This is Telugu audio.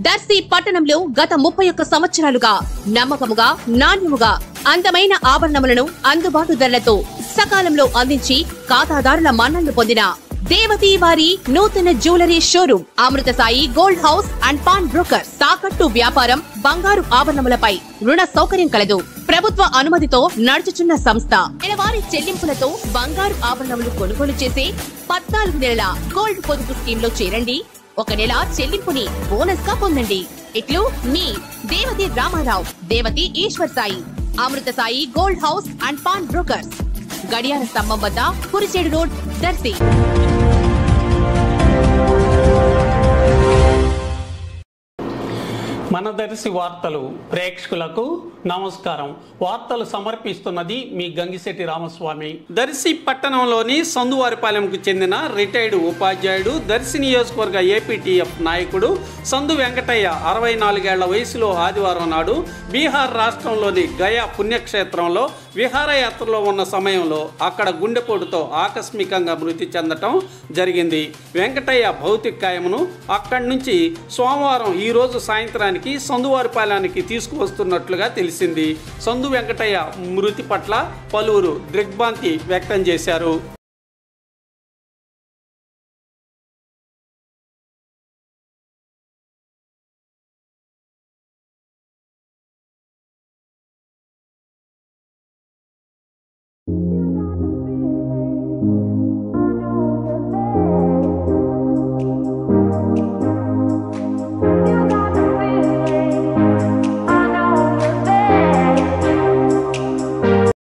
దర్శి పట్టణంలో గత 31 సంవత్సరాలుగా నమ్మకముగా నాణ్యముగా అందమైన ఆభరణములను అందుబాటు ధరలతో సకాలంలో అందించి ఖాతాదారుల మన్ననలు పొందిన దేవతి వారి నూతన jewellery showroom Amrutha Sai gold house and pawn broker. తాకట్టు వ్యాపారం, బంగారు ఆభరణములపై రుణ సౌకర్యం కలదు. ప్రభుత్వ అనుమతితో నడుచుచున్న సంస్థ. నెలవారీ చెల్లింపులతో బంగారు ఆభరణములు కొనుగోలు చేసే 14 నెలల గోల్డ్ పొదుపు స్కీమ్ లో చేరండి. 1 నెల చెల్లింపుని బోనస్ గా పొందండి. ఇట్లు మీ Devathi Ramarao, Devathi Eshwar Sai, Amrutha Sai gold house and pawn brokers, గడియార స్తంభం వద్ద, కురిచేడు రోడ్, దర్శి. మన దర్శి వార్తలు ప్రేక్షకులకు నమస్కారం. వార్తలు సమర్పిస్తున్నది మీ గంగిశెట్టి రామస్వామి. దర్శి పట్టణంలోని సందువారిపాలెంకు చెందిన రిటైర్డ్ ఉపాధ్యాయుడు, దర్శి నియోజకవర్గ ఏపీటీఎఫ్ నాయకుడు సందు వెంకటయ్య 64 ఏళ్ల వయసులో ఆదివారం నాడు బీహార్ రాష్ట్రంలోని గయా పుణ్యక్షేత్రంలో విహారయాత్రలో ఉన్న సమయంలో అక్కడ గుండెపోటుతో ఆకస్మికంగా మృతి చెందటం జరిగింది. వెంకటయ్య భౌతికాయమును అక్కడి నుంచి సోమవారం ఈ రోజు సాయంత్రానికి సందువారిపాలెంకి తీసుకువస్తున్నట్లుగా తెలిసింది. సందు వెంకటయ్య మృతి పట్ల పలువురు దిగ్భ్రాంతి వ్యక్తం చేశారు.